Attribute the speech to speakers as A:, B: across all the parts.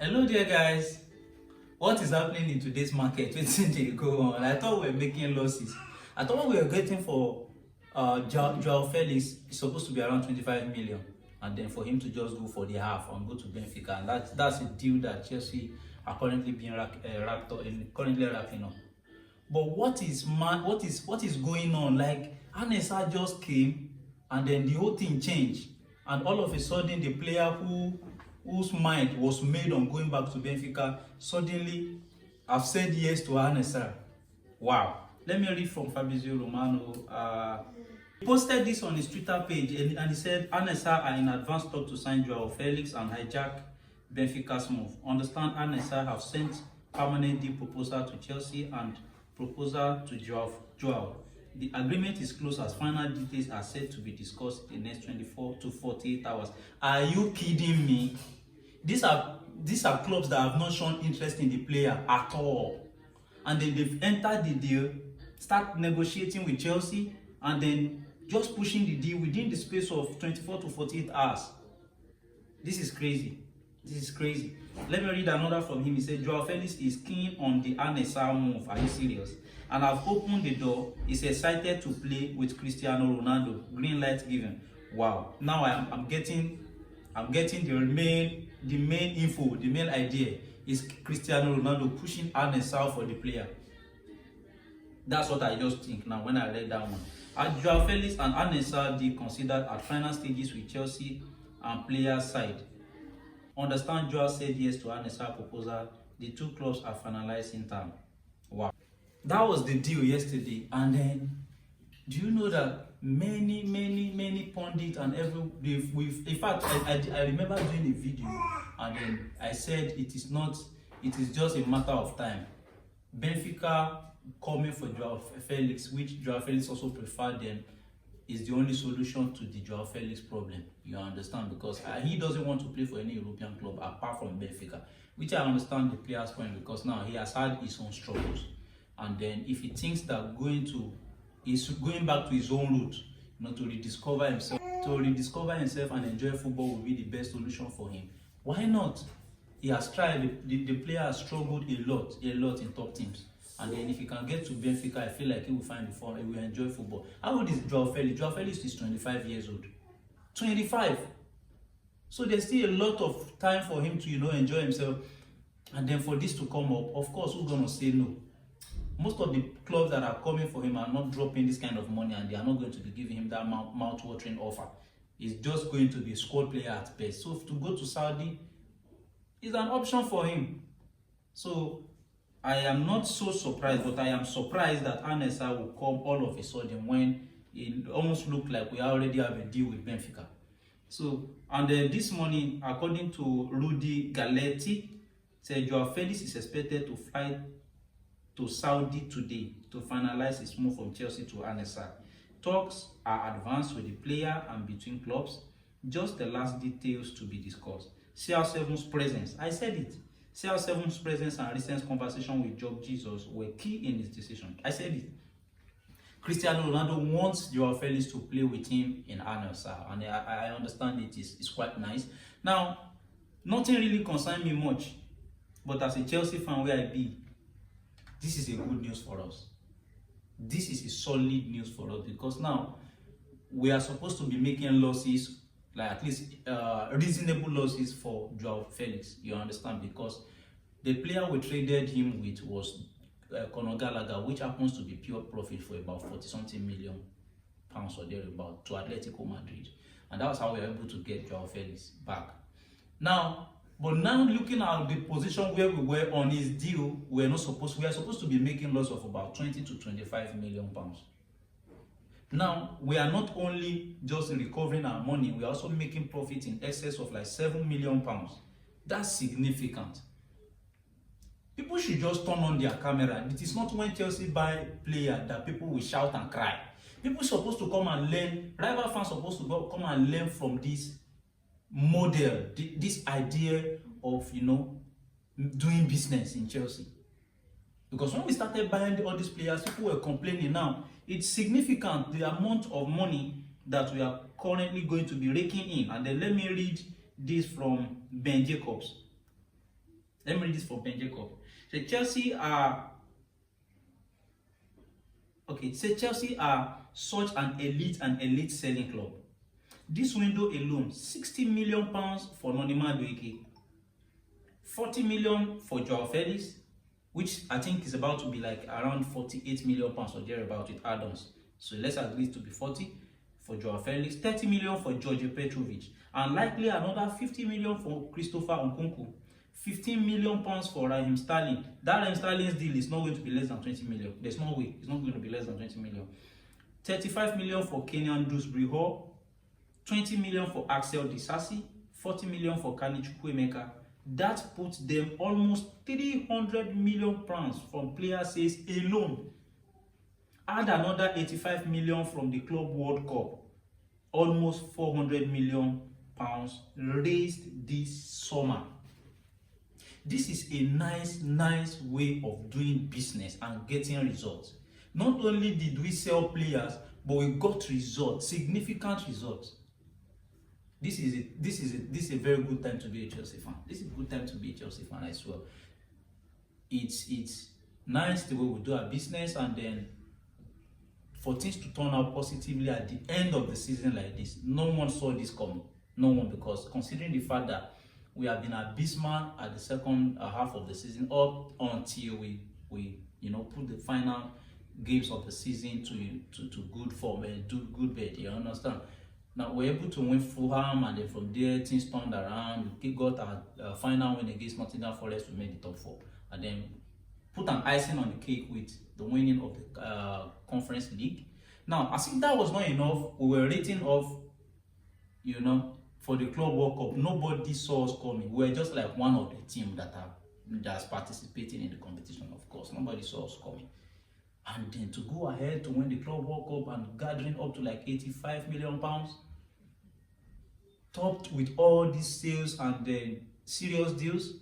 A: Hello there guys, what is happening in today's market? Wetin dey go on? I thought we were making losses. I thought we were getting for Joao Felix is supposed to be around 25 million, and then for him to just go for the half and go to Benfica, and that's a deal that Chelsea are currently being currently wrapping up. But what is going on? Like Nassr just came and then the whole thing changed, and all of a sudden the player whose mind was made on going back to Benfica suddenly have said yes to Nassr. Wow. Let me read from Fabrizio Romano. He posted this on his Twitter page and he said Nassr are in advanced talk to sign Joao Felix and hijack Benfica's move. Understand Nassr have sent permanent deal proposal to Chelsea and proposal to Joao. The agreement is close as final details are set to be discussed in the next 24 to 48 hours. Are you kidding me? These are clubs that have not shown interest in the player at all. And then they've entered the deal, start negotiating with Chelsea, and then just pushing the deal within the space of 24 to 48 hours. This is crazy. This is crazy. Let me read another from him. He said, Joao Felix is keen on the Nassr move. Are you serious? And I've opened the door. He's excited to play with Cristiano Ronaldo. Green light given. Wow. Now I'm getting the main info, the main idea is Cristiano Ronaldo pushing Nassr for the player. That's what I just think now when I read that one. Joao Felix and Nassr deal considered at final stages with Chelsea and player side. Understand Joao said yes to Nassr proposal. The two clubs are finalized in time. Wow. That was the deal yesterday. And then, do you know that many pundits and in fact, I remember doing a video and then I said it is just a matter of time. Benfica coming for Joao Felix, which Joao Felix also preferred them, is the only solution to the Joao Felix problem. You understand? Because he doesn't want to play for any European club apart from Benfica, which I understand the player's point, because now he has had his own struggles. And then if he thinks that he's going back to his own route, to rediscover himself and enjoy football will be the best solution for him, why not? He has tried. The player has struggled a lot in top teams. And then if he can get to Benfica, I feel like he will find the form, he will enjoy football. How old is Joao Felix? Joao Felix is 25 years old. 25. So there's still a lot of time for him to, enjoy himself. And then for this to come up, of course, who's going to say no? Most of the clubs that are coming for him are not dropping this kind of money, and they are not going to be giving him that mouth-watering offer. He's just going to be a squad player at best. So to go to Saudi is an option for him. So I am not so surprised, but I am surprised that Nassr will come all of a sudden when it almost looked like we already have a deal with Benfica. So, and this morning, according to Rudy Galetti, said Joao Felix is expected to fly to Saudi today to finalize his move from Chelsea to Nassr. Talks are advanced with the player and between clubs. Just the last details to be discussed. CR7's presence. I said it. CR7's presence and recent conversation with Job Jesus were key in his decision. I said it. Cristiano Ronaldo wants Joao Felix to play with him in Nassr, and I understand it's quite nice. Now, nothing really concerns me much, but as a Chelsea fan where I be, this is a good news for us. This is a solid news for us, because now we are supposed to be making losses, like at least reasonable losses for Joao Felix. You understand? Because the player we traded him with was Conor Gallagher, which happens to be pure profit for about 40-something million pounds or thereabout to Atletico Madrid, and that was how we were able to get Joao Felix back. But now looking at the position where we were on his deal, we are supposed to be making loss of about 20 to 25 million pounds. Now we are not only just recovering our money, we are also making profit in excess of like 7 million pounds. That's significant. People should just turn on their camera. It is not when Chelsea buy player that people will shout and cry. People are supposed to come and learn. Rival fans are supposed to come and learn from this model, this idea of doing business in Chelsea. Because when we started buying all these players, people were complaining. Now it's significant, the amount of money that we are currently going to be raking in. And then let me read this from Ben Jacobs. Let me read this from Ben Jacob. So Chelsea are Chelsea are such an elite selling club. This window alone, £60 million for Nonima Dueke, 40 million for Joao Felix, which I think is about to be like around 48 million pounds or thereabout with add-ons. So let's agree to be 40 for Joao Felix, 30 million for George Petrovic, and likely another 50 million for Christopher Nkunku, 15 million pounds for Raheem Sterling. That Raheem Sterling's deal is not going to be less than 20 million. There's no way it's not going to be less than 20 million. 35 million for Kenyan Dewsbury Hall, 20 million for Axel Disasi, 40 million for Kani Chukwuemeka. That puts them almost 300 million pounds from player sales alone. Add another 85 million from the Club World Cup. Almost 400 million pounds raised this summer. This is a nice way of doing business and getting results. Not only did we sell players, but we got results, significant results. This is a very good time to be a Chelsea fan. This is a good time to be a Chelsea fan as well. It's nice the way we do our business, and then for things to turn out positively at the end of the season like this. No one saw this coming. No one, because considering the fact that we have been abysmal at the second half of the season up until we put the final games of the season to good form and do good bed. You understand? Now we're able to win Fulham, and then from there things turned around. We got our final win against Nottingham Forest. We made the top 4, and then put an icing on the cake with the winning of the Conference League. Now, as if that was not enough, we were rating off, for the Club World Cup. Nobody saw us coming. We were just like one of the teams that's participating in the competition. Of course, nobody saw us coming. And then to go ahead to win the Club World Cup and gathering up to like 85 million pounds, topped with all these sales and then serious deals.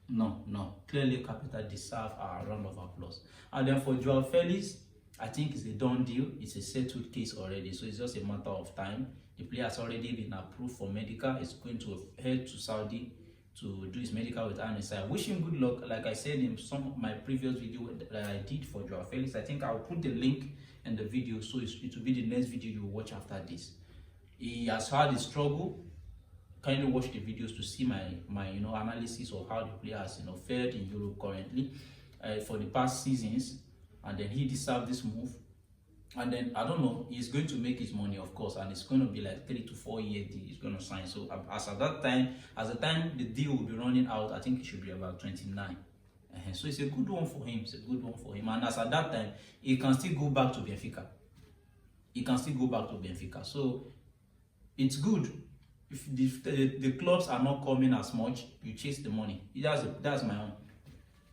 A: No. Clearly, Capital deserve a round of applause. And then for Joao Felix, I think it's a done deal. It's a settled case already. So it's just a matter of time. The player has already been approved for medical. He's going to head to Saudi to do his medical with Nassr. I wish him good luck. Like I said in some of my previous video that I did for Joao Felix, I think I'll put the link in the video, so it will be the next video you will watch after this. He has had a struggle. Kindly watch the videos to see my analysis of how the player has fared in Europe currently for the past seasons, and then he deserved this move. And then I don't know, he's going to make his money, of course, and it's going to be like 3 to 4 year deal he's going to sign. So as the time the deal will be running out, I think it should be about 29. So it's a good one for him. It's a good one for him. And as at that time, he can still go back to Benfica. So it's good. If the clubs are not coming as much, you chase the money. That's my own.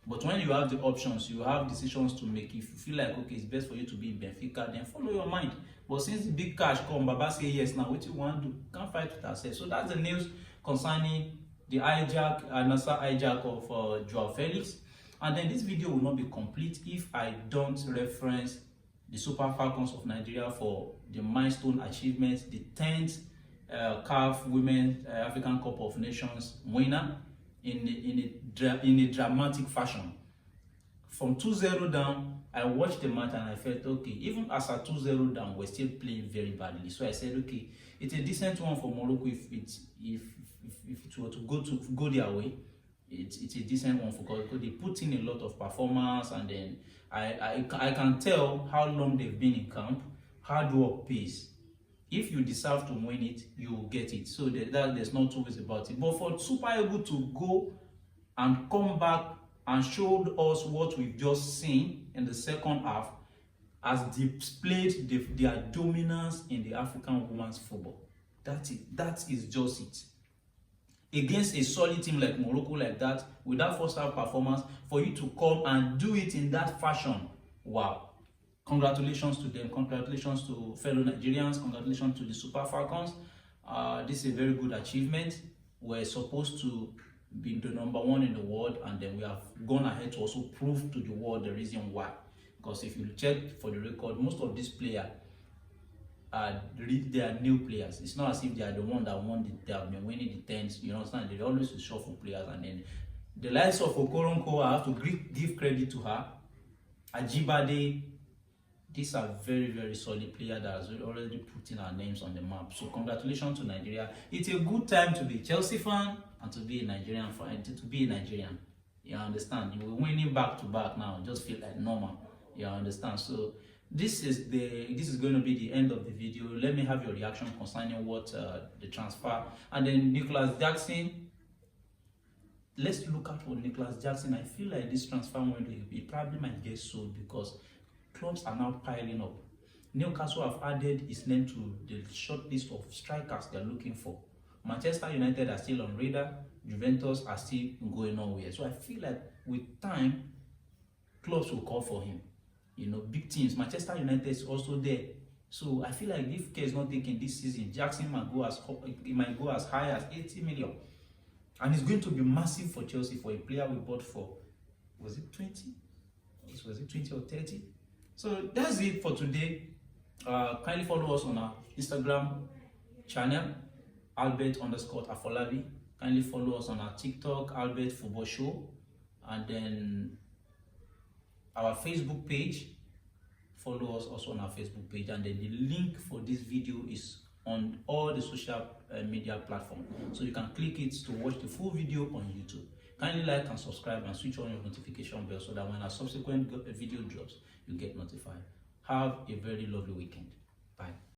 A: But when you have the options, you have decisions to make. If you feel like, okay, it's best for you to be in Benfica, then follow your mind. But since the big cash come, Baba say yes, now what you want to do? Can't fight with ourselves. So that's the news concerning the Nassr hijack of Joao Felix. And then this video will not be complete if I don't reference the Super Falcons of Nigeria for the milestone achievements, the 10th CAF Women's African Cup of Nations winner in a dramatic fashion. From 2-0 down, I watched the match and I felt, okay, even as a 2-0 down, we're still playing very badly. So I said, okay, it's a decent one for Morocco if it were to go their way. It's a decent one for because they put in a lot of performance, and then I can tell how long they've been in camp. Hard work pays. If you deserve to win it, you will get it. So there's no two ways about it. But for Super Eagles to go and come back and showed us what we've just seen in the second half, has displayed their dominance in the African women's football. That is just it. Against a solid team like Morocco, like that, with that first half performance, for you to come and do it in that fashion, wow. Congratulations to them. Congratulations to fellow Nigerians. Congratulations to the Super Falcons. This is a very good achievement. We're supposed to be the #1 in the world, and then we have gone ahead to also prove to the world the reason why. Because if you check for the record, most of these players they are new players. It's not as if they are the one that won. They have been winning the 10s. You understand? They always shuffle players, and then The likes of Okoronko, I have to give credit to her. Ajibade, these are very, very solid players that has already putting our names on the map. So congratulations to Nigeria. It's a good time to be a Chelsea fan and to be a Nigerian fan, to be a Nigerian. You understand? You were winning back to back now, just feel like normal. You understand? So this is going to be the end of the video. Let me have your reaction concerning what the transfer, and then Nicholas Jackson. Let's look at what Nicholas Jackson. I feel like this transfer window, he probably might get sold because clubs are now piling up. Newcastle have added his name to the short list of strikers they're looking for. Manchester United are still on radar. Juventus are still going nowhere. So I feel like with time, clubs will call for him. You know, big teams. Manchester United is also there. So I feel like if care is not taken this season, Jackson might go as high as 80 million. And it's going to be massive for Chelsea for a player we bought for, was it 20? Was it 20 or 30? So that's it for today. Kindly follow us on our Instagram channel, Albert_Afolabi. Kindly follow us on our TikTok, Albert Football Show. And then our Facebook page. Follow us also on our Facebook page. And then the link for this video is on all the social media platforms. So you can click it to watch the full video on YouTube. Kindly like and subscribe and switch on your notification bell so that when a subsequent video drops, you get notified. Have a very lovely weekend. Bye.